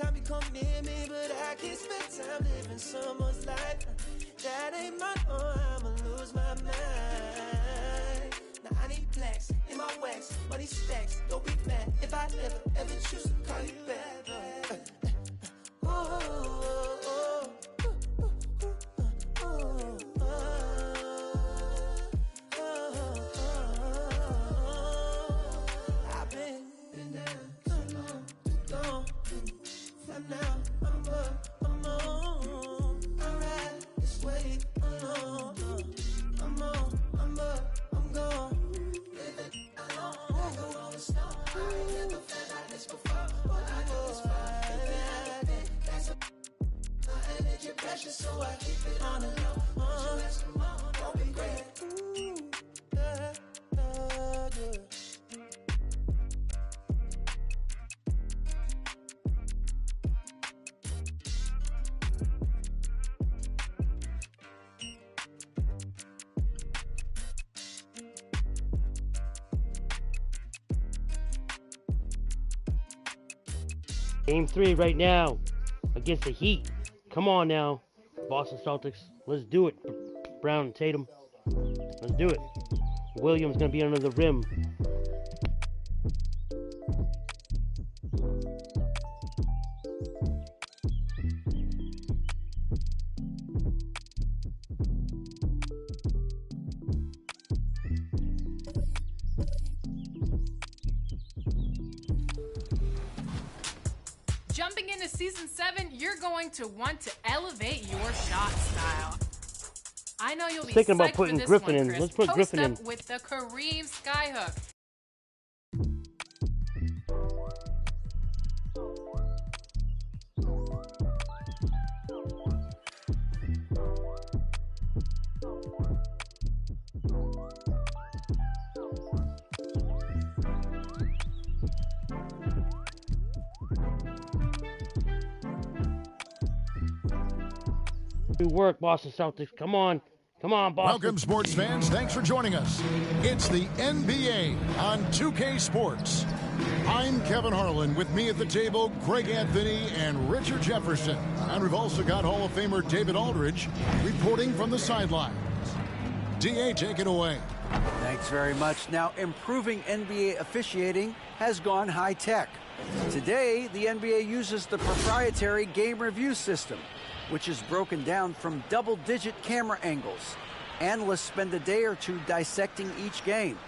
time you come near me, but I can't spend time living someone's life. That ain't my own, I'ma lose my mind. Now I need plaques in my wax, money stacks. Don't be mad if I ever choose to call you back. I've been down too long, too long. For now, I'm on. I ride this way alone. I'm on, I'm up, I'm gone. Living alone, I go on the snow. I ain't never felt like this before. What I do is fun. That's a energy pressure, so I keep it on the low. You ask them all, don't be great. Yeah. Game 3 right now against the Heat. Come on now, Boston Celtics. Let's do it. Brown and Tatum. Let's do it. Williams gonna be under the rim. Jumping into Season 7, you're going to want to elevate your shot style. I know you'll be Thinking about psyched putting for this Griffin one, in. Chris. Let's put Post Griffin up in. with the Kareem Skyhook. Good work, Boston Celtics. Come on. Come on, Boston. Welcome, sports fans. Thanks for joining us. It's the NBA on 2K Sports. I'm Kevin Harlan. With me at the table, Greg Anthony and Richard Jefferson. And we've also got Hall of Famer David Aldridge reporting from the sidelines. DA, take it away. Thanks very much. Now, improving NBA officiating has gone high-tech. Today, the NBA uses the proprietary game review system, which is broken down from double-digit camera angles. Analysts spend a day or two dissecting each game.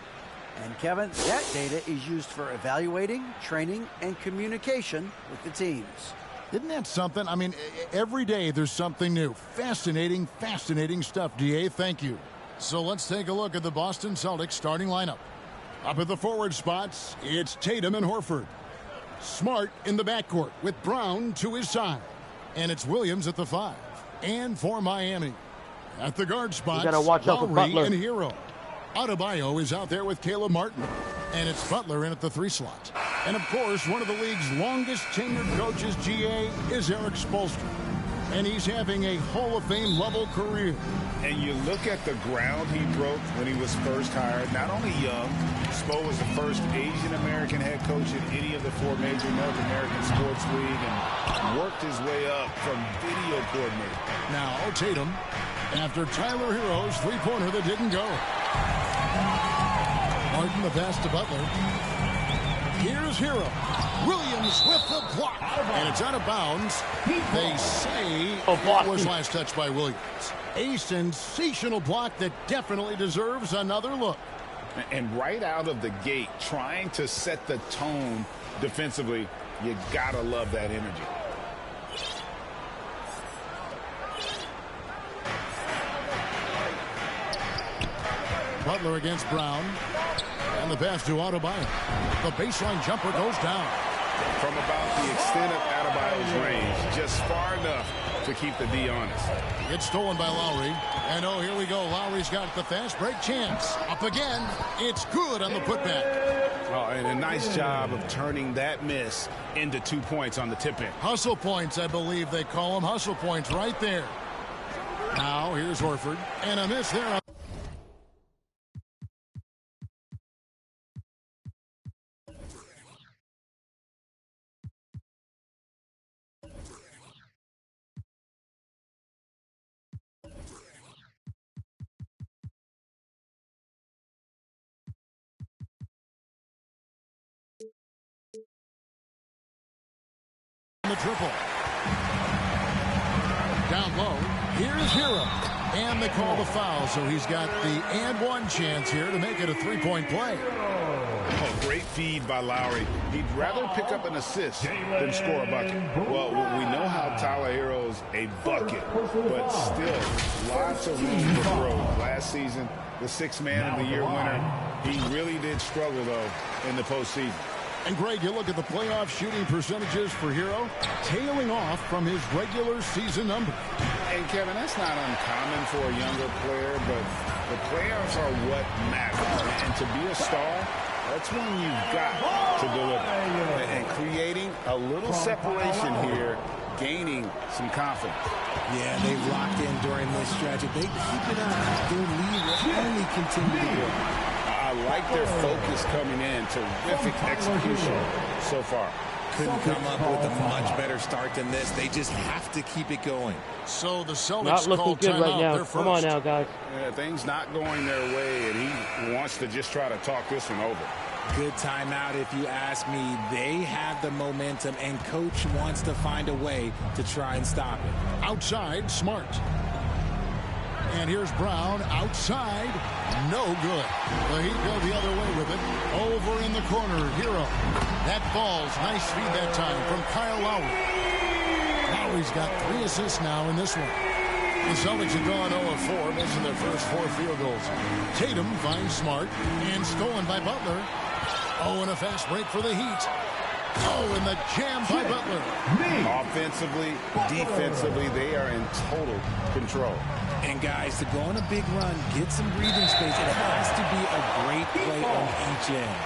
And Kevin, that data is used for evaluating, training, and communication with the teams. Isn't that something? I mean, every day there's something new. Fascinating, fascinating stuff, DA. Thank you. So let's take a look at the Boston Celtics starting lineup. Up at the forward spots, it's Tatum and Horford. Smart in the backcourt with Brown to his side. And it's Williams at the 5. And for Miami, at the guard spots, gotta watch out for Lowry Butler. and Hero. Adebayo is out there with Caleb Martin. And it's Butler in at the 3 slot. And of course, one of the league's longest tenured coaches, GA, is Eric Spoelstra. And he's having a Hall of Fame level career. And you look at the ground he broke when he was first hired. Not only young, Spo was the first Asian-American head coach in any of the 4 major North American sports league and worked his way up from video coordinator. Now Tatum, after Tyler Hero's three-pointer that didn't go. Martin the pass to Butler. Here's Hero. Williams with the block. And it's out of bounds. They say it was last touched by Williams. A sensational block that definitely deserves another look. And right out of the gate, trying to set the tone defensively, you gotta love that energy. Butler against Brown. And the pass to Adebayo. The baseline jumper goes down. From about the extent of Adebayo's range, just far enough to keep the D honest. It's stolen by Lowry. And oh, here we go. Lowry's got the fast break chance. Up again. It's good on the putback. Oh, and a nice job of turning that miss into 2 points on the tip-in. Hustle points, I believe they call them. Hustle points right there. Now, here's Horford. And a miss there. triple. Down low, here's Hero. And they call the foul, so he's got the and one chance here to make it a three-point play. Oh, great feed by Lowry. He'd rather pick up an assist than score a bucket. Well, we know how Tyler Hero's a bucket, but still lots of room for growth. Last season, the Sixth Man of the Year winner, he really did struggle, though, in the postseason. And, Greg, you look at the playoff shooting percentages for Hero, tailing off from his regular season number. And, Kevin, that's not uncommon for a younger player, but the playoffs are what matter. And to be a star, that's when you've got to deliver. And creating a little separation here, gaining some confidence. Yeah, they've locked in during this stretch. If they keep it up, their lead will only continue to grow. I like their focus coming in. Terrific execution so far. Couldn't come up with a much better start than this. They just have to keep it going. So the Celtics not looking good right now. Come on now, guys. Things not going their way, and he wants to just try to talk this one over. Good timeout, if you ask me. They have the momentum, and Coach wants to find a way to try and stop it. Outside, Smart. And here's Brown outside. No good. The Heat go the other way with it. Over in the corner, Hero. That falls. Nice feed that time from Kyle Lowry. Lowry's got 3 assists now in this one. The Celtics have gone 0 of 4, missing their first 4 field goals. Tatum finds Smart and stolen by Butler. Oh, and a fast break for the Heat. Oh, and the jam by Butler. Offensively, defensively, they are in total control. And guys, to go on a big run, get some breathing space, it has to be a great play on each end.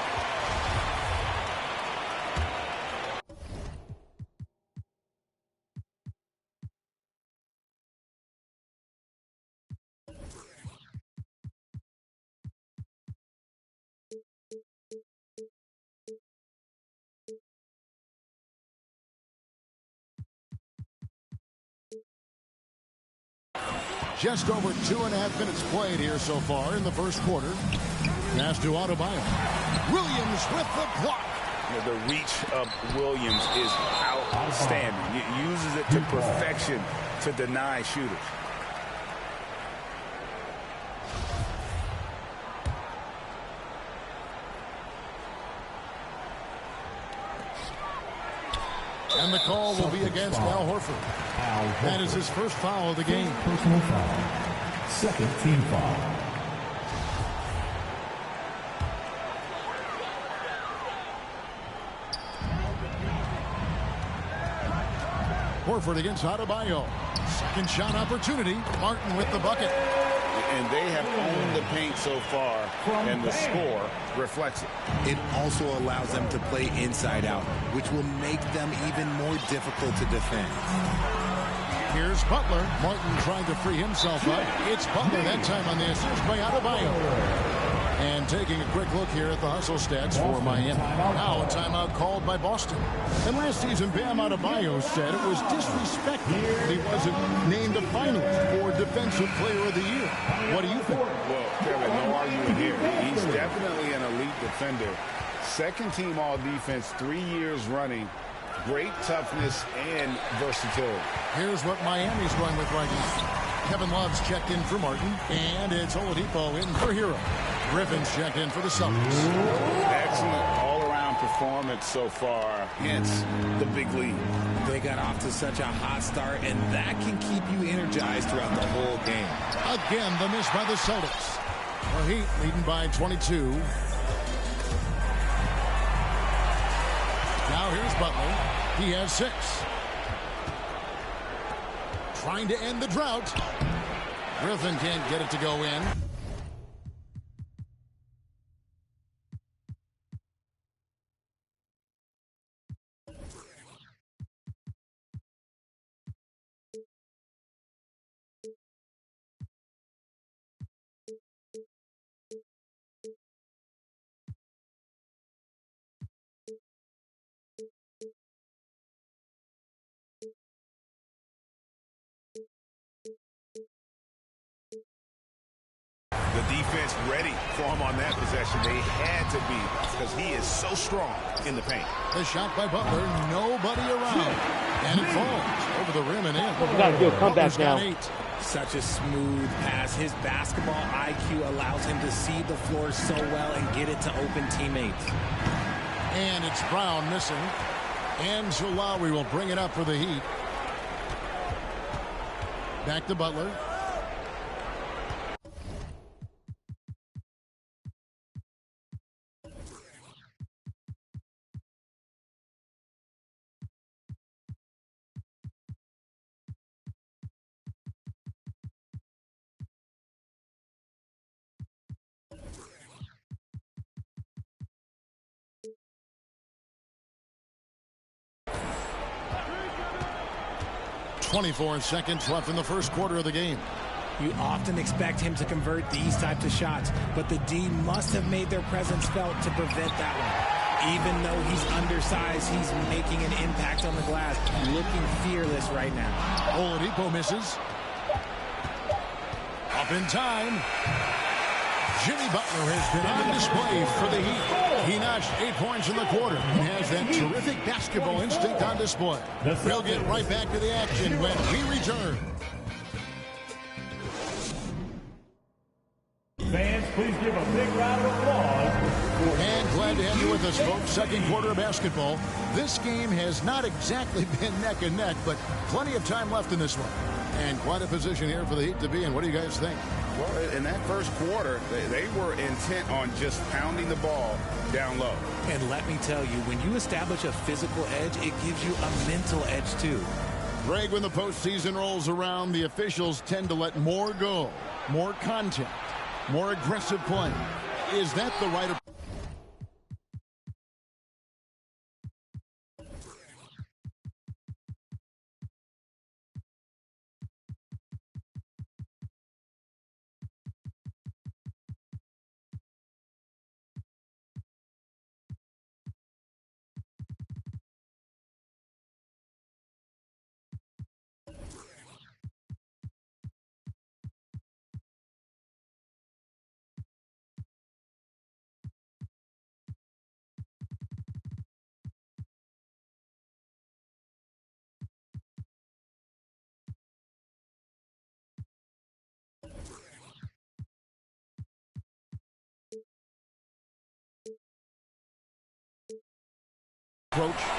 Just over 2.5 minutes played here so far in the first quarter. Pass to Adebayo. Williams with the block. The reach of Williams is outstanding. It uses it to perfection to deny shooters. And the call will be against Al Horford. That is his first foul of the game. Personal foul. Second team foul. Horford against Adebayo. Second shot opportunity. Martin with the bucket. And they have owned the paint so far, and the score reflects it. It also allows them to play inside out, which will make them even more difficult to defend. Here's Butler. Martin trying to free himself up. It's Butler that time on the assist by Adebayo. And taking a quick look here at the hustle stats for Miami. Now a timeout called by Boston. And last season, Bam Adebayo said it was disrespectful that he wasn't named a finalist for Defensive Player of the Year. What do you think? Well, Kevin, no argument here. He's definitely an elite defender. Second team all defense 3 years running. Great toughness and versatility. Here's what Miami's going with right now. Kevin Love's checked in for Martin, and it's Oladipo in for Hero. Griffin's checked in for the Celtics. Excellent all-around performance so far, hence the big lead. They got off to such a hot start, and that can keep you energized throughout the whole game. Again, the miss by the Celtics. The Heat leading by 22. Now here's Butler. He has 6. Trying to end the drought. Griffin can't get it to go in. The defense ready for him on that possession. possession. They had to be because he is so strong in the paint. The shot by Butler, nobody around. And it falls over the rim and in. We got to do a comeback now. Such a smooth pass. His basketball IQ allows him to see the floor so well and get it to open teammates. And it's Brown missing. And Zulawi will bring it up for the Heat. Back to Butler. .24 seconds left in the first quarter of the game. You often expect him to convert these types of shots, but the D must have made their presence felt to prevent that one. Even though he's undersized, he's making an impact on the glass, looking fearless right now. Oladipo misses. Up in time. Jimmy Butler has been on display for the Heat. He notched 8 points in the quarter and has that terrific basketball instinct on display. We'll get right back to the action when we return. Fans, please give a big round of applause. And glad to have you with us, folks. Second quarter of basketball. This game has not exactly been neck and neck, but plenty of time left in this one. And quite a position here for the Heat to be in. What do you guys think? Well, in that first quarter, they were intent on just pounding the ball down low. And let me tell you, when you establish a physical edge, it gives you a mental edge too. Greg, when the postseason rolls around, the officials tend to let more go, more contact, more aggressive play. Is that the right approach?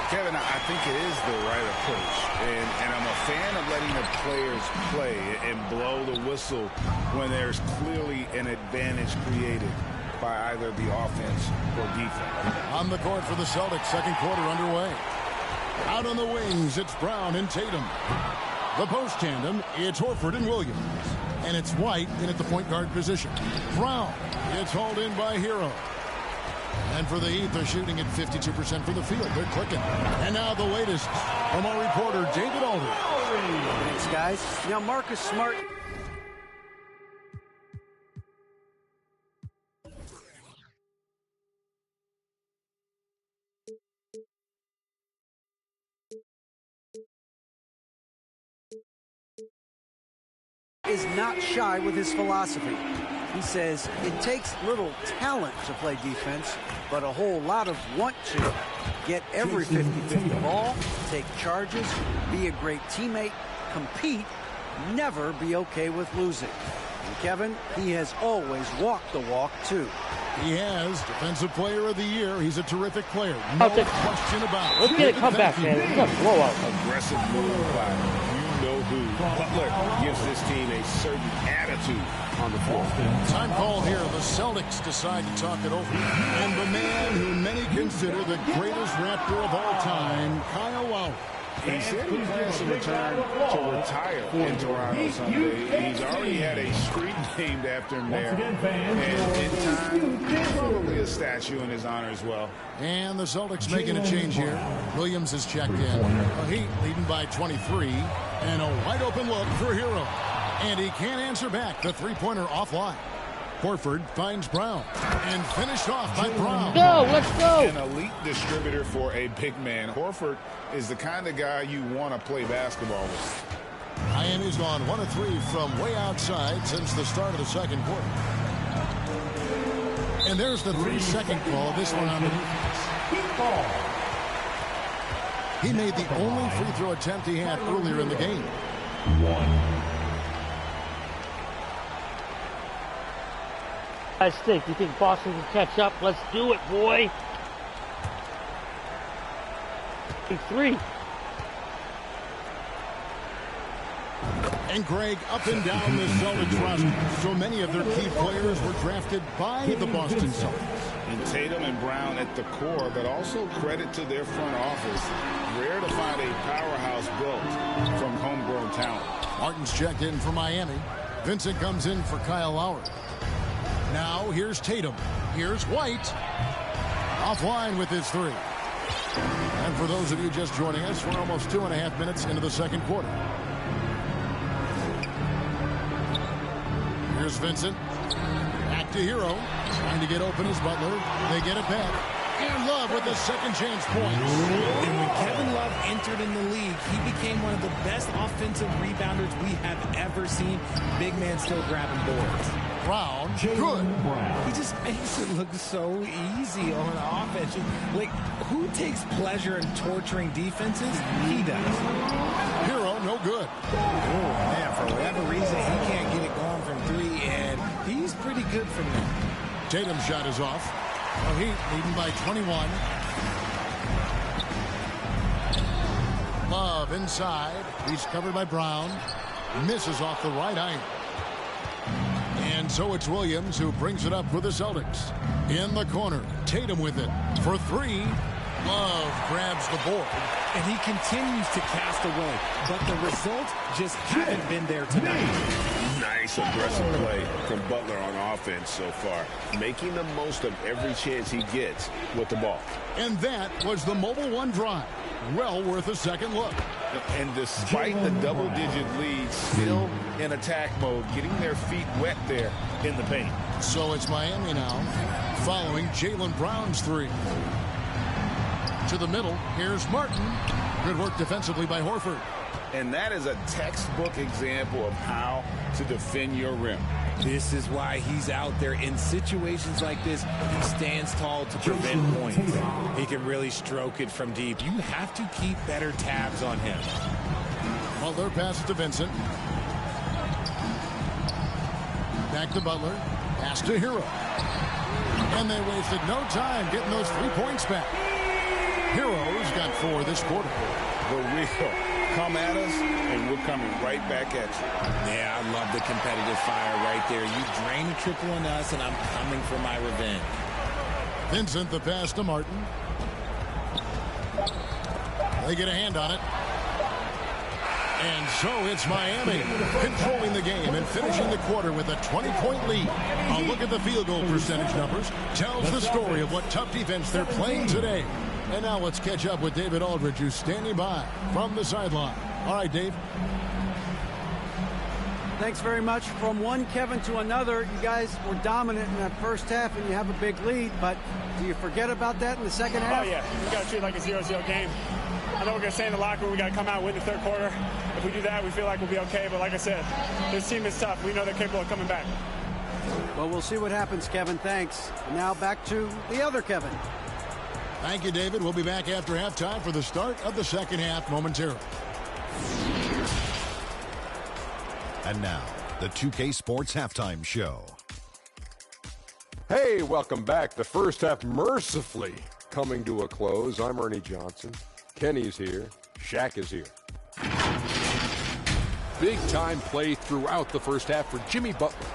Kevin, I think it is the right approach, and I'm a fan of letting the players play and blow the whistle when there's clearly an advantage created by either the offense or defense. On the court for the Celtics, second quarter underway. Out on the wings, it's Brown and Tatum. The post tandem, it's Horford and Williams. And it's White in at the point guard position. Brown gets hauled in by Hero. And for the Heat, they're shooting at 52% from the field. They're clicking. And now the latest from our reporter, David Aldridge. Thanks, guys. Now, Marcus Smart is not shy with his philosophy. He says it takes little talent to play defense, but a whole lot of want to. Get every 50-50 ball, take charges, be a great teammate, compete, never be okay with losing. And Kevin, he has always walked the walk, too. He has Defensive Player of the Year. He's a terrific player. No question about it. Let's get a comeback, man. It's a blowout. Aggressive move by you-know-who. Butler gives this team a certain attitude on the floor. Time call here. The Celtics decide to talk it over. And the man who many consider the greatest Raptor of all time, Kyle Lowry. He said he plans to return to retire in Toronto someday. He's already had a street named after him there. And in time, probably a statue in his honor as well. And the Celtics making a change here. Williams is checked in. The Heat leading by 23. And a wide open look for Hero. And he can't answer back. The three-pointer offline. Horford finds Brown. And finished off by Brown. Let's go. An elite distributor for a big man. Horford is the kind of guy you want to play basketball with. Miami's gone 1 of 3 from way outside since the start of the second quarter. And there's the 3-second call. This one on the defense. He made the only free throw attempt he had earlier in the game. I think. You think Boston can catch up? Let's do it, boy. 3. And Greg, up and down the Celtics roster, so many of their key players were drafted by the Boston Celtics. And Tatum and Brown at the core, but also credit to their front office. Rare to find a powerhouse built from homegrown talent. Martin's checked in for Miami. Vincent comes in for Kyle Lowry. Now here's Tatum. Here's White. Offline with his 3. And for those of you just joining us, we're almost 2.5 minutes into the second quarter. Here's Vincent. Back to Hero. Trying to get open as Butler. They get it back. And Love with the second chance points. And when Kevin Love entered in the league, he became one of the best offensive rebounders we have ever seen. Big man still grabbing boards. Brown, good. He just makes it look so easy on offense. Like, who takes pleasure in torturing defenses? He does. Hero, no good. Oh, man, for whatever reason, he can't get it going from 3, and he's pretty good from there. Tatum's shot is off. The Heat leading by 21. Love inside. He's covered by Brown. Misses off the right iron. And so it's Williams who brings it up for the Celtics. In the corner, Tatum with it for 3. Love grabs the board. And he continues to cast away, but the results just haven't been there tonight. Nice aggressive play from Butler on offense so far, making the most of every chance he gets with the ball. And that was the Mobile One drive. Well worth a second look. And despite the double-digit lead, still in attack mode, getting their feet wet there in the paint. So it's Miami now, following Jaylen Brown's 3. To the middle, here's Martin. Good work defensively by Horford. And that is a textbook example of how to defend your rim. This is why he's out there in situations like this. He stands tall to prevent points. He can really stroke it from deep. You have to keep better tabs on him. Butler passes to Vincent. Back to Butler. Pass to Hero. And they wasted no time getting those 3 points back. Hero's got 4 this quarter. The wheel. Come at us, and we're coming right back at you. Yeah, I love the competitive fire right there. You drain a triple on us, and I'm coming for my revenge. Vincent, the pass to Martin. They get a hand on it. And so it's Miami controlling the game and finishing the quarter with a 20-point lead. A look at the field goal percentage numbers tells the story of what tough defense they're playing today. And now let's catch up with David Aldridge, who's standing by from the sideline. All right, Dave. Thanks very much. From one Kevin to another, you guys were dominant in that first half, and you have a big lead. But do you forget about that in the second half? Oh, yeah. We got to treat it like a 0-0 game. I know we're going to stay in the locker room. We got to come out and win the third quarter. If we do that, we feel like we'll be okay. But like I said, this team is tough. We know they're capable of coming back. Well, we'll see what happens, Kevin. Thanks. Now back to the other Kevin. Thank you, David. We'll be back after halftime for the start of the second half momentarily. And now, the 2K Sports Halftime Show. Hey, welcome back. The first half mercifully coming to a close. I'm Ernie Johnson. Kenny's here. Shaq is here. Big-time play throughout the first half for Jimmy Butler.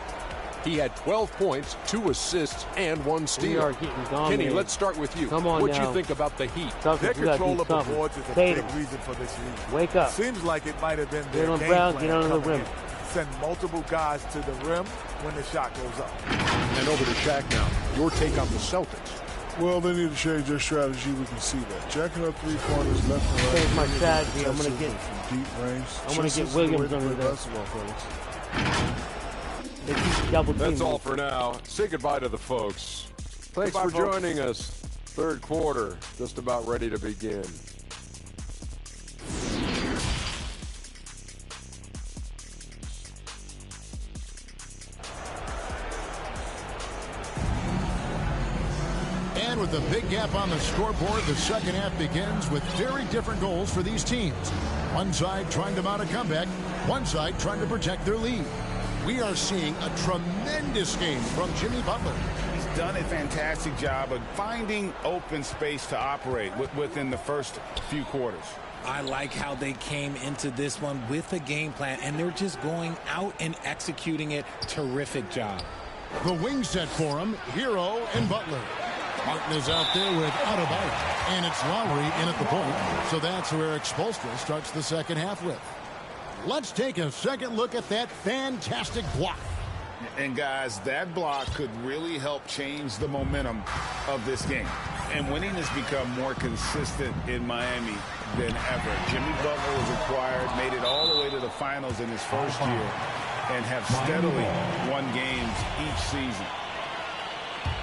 He had 12 points, 2 assists, and 1 steal. We are getting dominated. Kenny, let's start with you. Come on what now. you think about the Heat? Their control of the boards is a Tatum. big reason for this lead. Wake up. Seems like it might have been their Jaylen game Brown, plan get under the coming rim. in. Send multiple guys to the rim when the shot goes up. And over to Shaq now. Your take on the Celtics. Well, they need to change their strategy. We can see that. Jacking up 3 pointers left and right. Change my strategy. I'm going to get from deep range. I'm going to get Williams under there. That's all for now. Say goodbye to the folks. Thanks for joining us. Third quarter, just about ready to begin. Big gap on the scoreboard. The second half begins with very different goals for these teams. One side trying to mount a comeback, one side trying to protect their lead. We are seeing a tremendous game from Jimmy Butler. He's done a fantastic job of finding open space to operate within the first few quarters. I like how they came into this one with a game plan, and they're just going out and executing it. Terrific job. The wing set for him, Hero and Butler. Martin is out there with Adebayo, and it's Lowry in at the point. So that's who Eric Spoelstra starts the second half with. Let's take a second look at that fantastic block. And guys, that block could really help change the momentum of this game. And winning has become more consistent in Miami than ever. Jimmy Butler was acquired, made it all the way to the finals in his first year, and have steadily won games each season.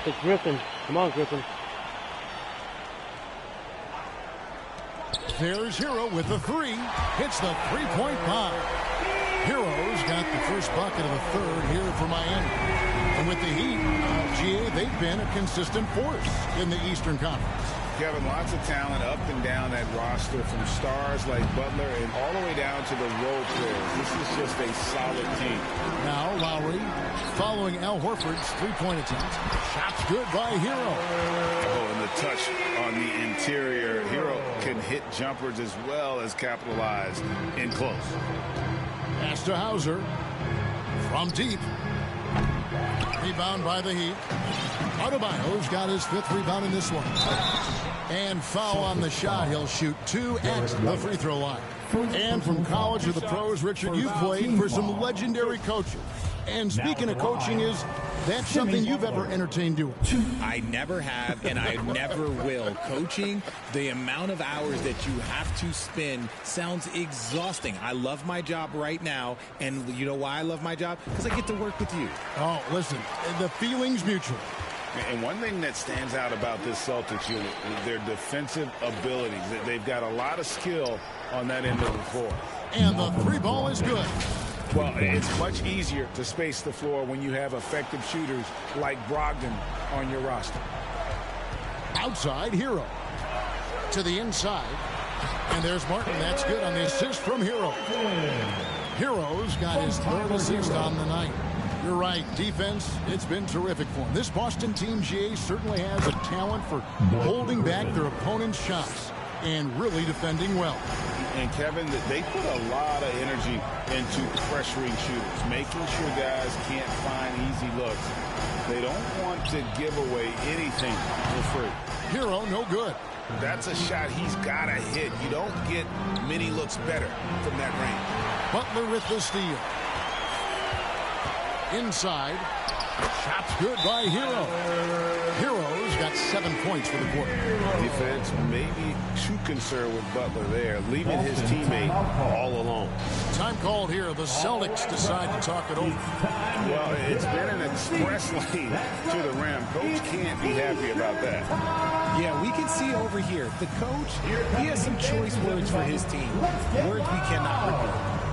It's Griffin. Come on, Griffin. There's Hero with the three. Hits the three-point bomb. Hero's got the first bucket of the third here for Miami. And with the Heat, GA, they've been a consistent force in the Eastern Conference. Kevin, lots of talent up and down that roster, from stars like Butler and all the way down to the role players. This is just a solid team. Now Lowry following Al Horford's three-point attempt. Shot's good by Hero. Oh, and the touch on the interior. Hero can hit jumpers as well as capitalize in close. Pass to Hauser from deep. Rebound by the Heat. Adebayo's got his fifth rebound in this one. And foul on the shot. He'll shoot 2 at the free throw line. And from college to the pros, Richard, you played for some legendary coaches. And speaking of coaching, that's something you've ever entertained doing? I never have, and I never will. Coaching, the amount of hours that you have to spend sounds exhausting. I love my job right now, and you know why I love my job? Because I get to work with you. Oh, listen, the feeling's mutual. And one thing that stands out about this Celtics unit is their defensive abilities. They've got a lot of skill on that end of the floor. And the three ball is good. Well, it's much easier to space the floor when you have effective shooters like Brogdon on your roster. Outside, Hero. To the inside. And there's Martin. That's good on the assist from Hero. Hero's got his third assist on the night. You're right. Defense, it's been terrific for him. This Boston team, GA, certainly has a talent for holding back their opponent's shots and really defending well. And Kevin, they put a lot of energy into pressuring shooters, making sure guys can't find easy looks. They don't want to give away anything for free. Hero, no good. That's a shot he's got to hit. You don't get many looks better from that range. Butler with the steal. Inside. Shot's good by Hero. Hero's got 7 points for the quarter. Defense may be too concerned with Butler there, leaving his teammate all alone. Time called here. The Celtics decide to talk it over. Well, it's been an express lane to the rim. Coach can't be happy about that. Yeah, we can see over here. The coach, he has some choice words for his team. Words we cannot repeat.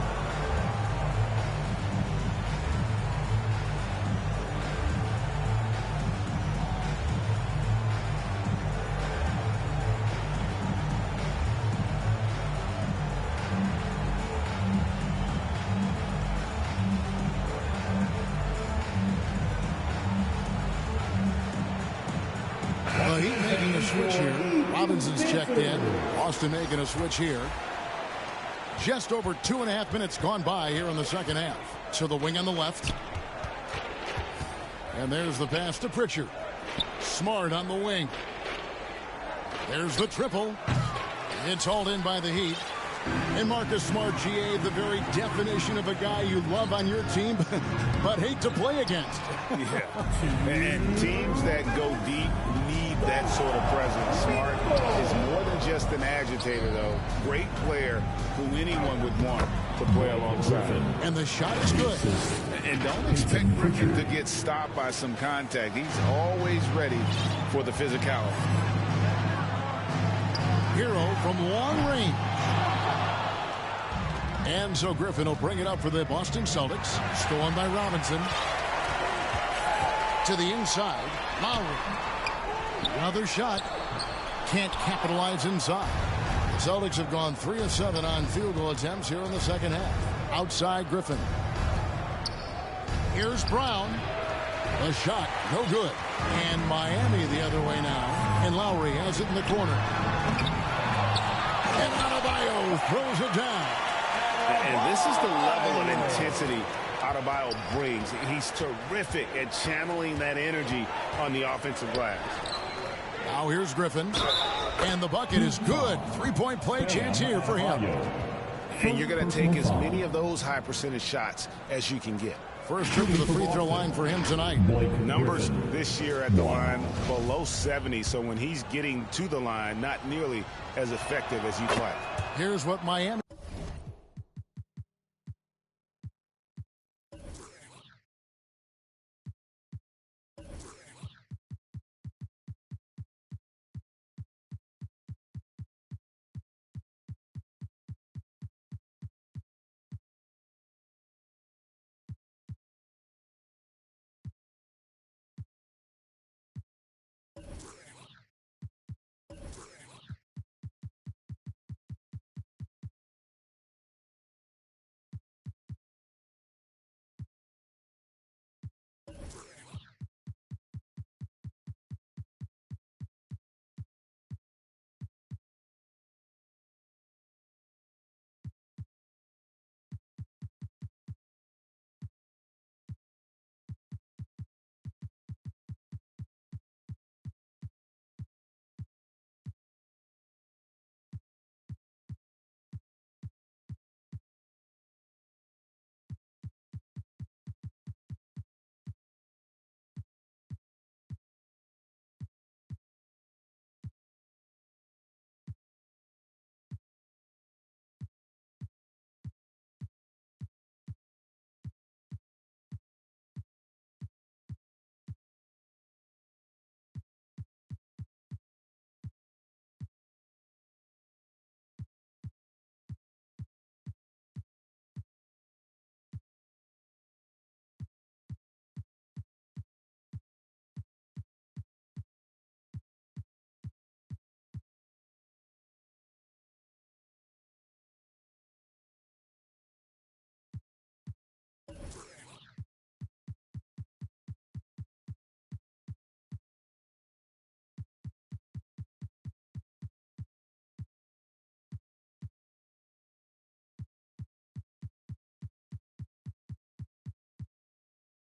Heat making a switch here. Robinson's checked in. Austin making a switch here. Just over 2.5 minutes gone by here in the second half. So the wing on the left. And there's the pass to Pritchard. Smart on the wing. There's the triple. It's hauled in by the Heat. And Marcus Smart, GA, the very definition of a guy you love on your team, but hate to play against. Yeah. And teams that go deep need that sort of presence. Smart is more than just an agitator, though. Great player who anyone would want to play alongside. And the shot is good. And don't expect Pritchard to get stopped by some contact. He's always ready for the physicality. Hero from long range. And so Griffin will bring it up for the Boston Celtics. Stolen by Robinson. To the inside. Lowry. Another shot. Can't capitalize inside. The Celtics have gone 3 of 7 on field goal attempts here in the second half. Outside Griffin. Here's Brown. The shot, no good. And Miami the other way now. And Lowry has it in the corner. And Adebayo throws it down. And this is the level of intensity Adebayo brings. He's terrific at channeling that energy on the offensive glass. Now here's Griffin. And the bucket is good. 3-point play chance here for him. And you're going to take as many of those high percentage shots as you can get. First trip to the free throw line for him tonight. Numbers this year at the line below 70. So when he's getting to the line, not nearly as effective as you'd like. Here's what Miami.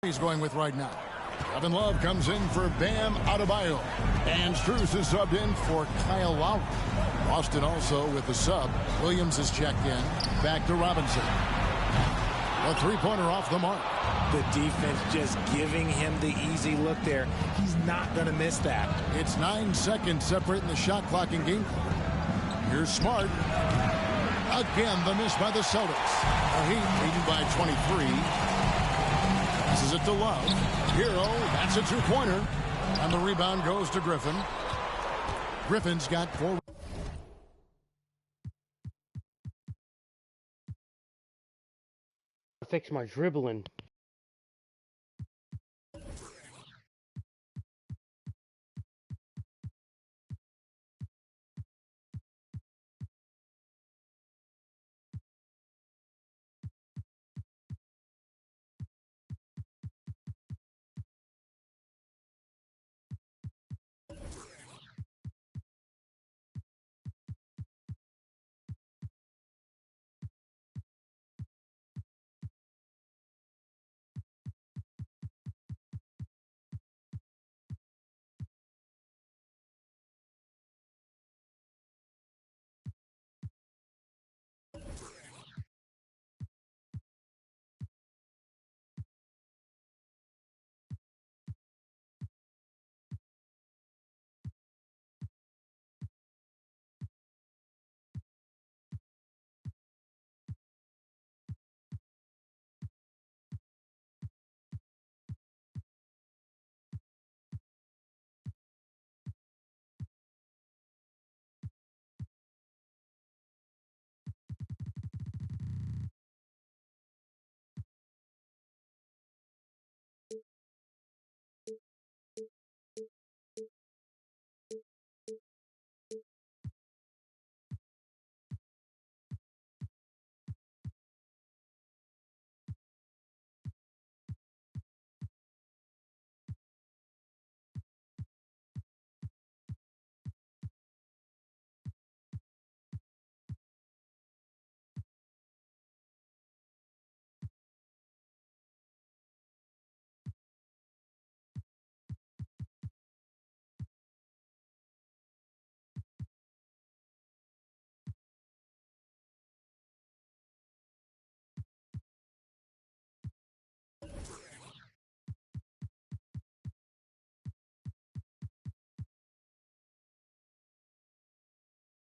He's going with right now. Kevin Love comes in for Bam Adebayo. And Strus is subbed in for Kyle Lowry. Boston also with the sub. Williams is checked in. Back to Robinson. A three-pointer off the mark. The defense just giving him the easy look there. He's not going to miss that. It's 9 seconds separating the shot clock and game clock. Here's Smart. Again, the miss by the Celtics. The Heat leading by 23. Passes it to Love. Hero, that's a two-pointer. And the rebound goes to Griffin. Griffin's got 4. Fix my dribbling.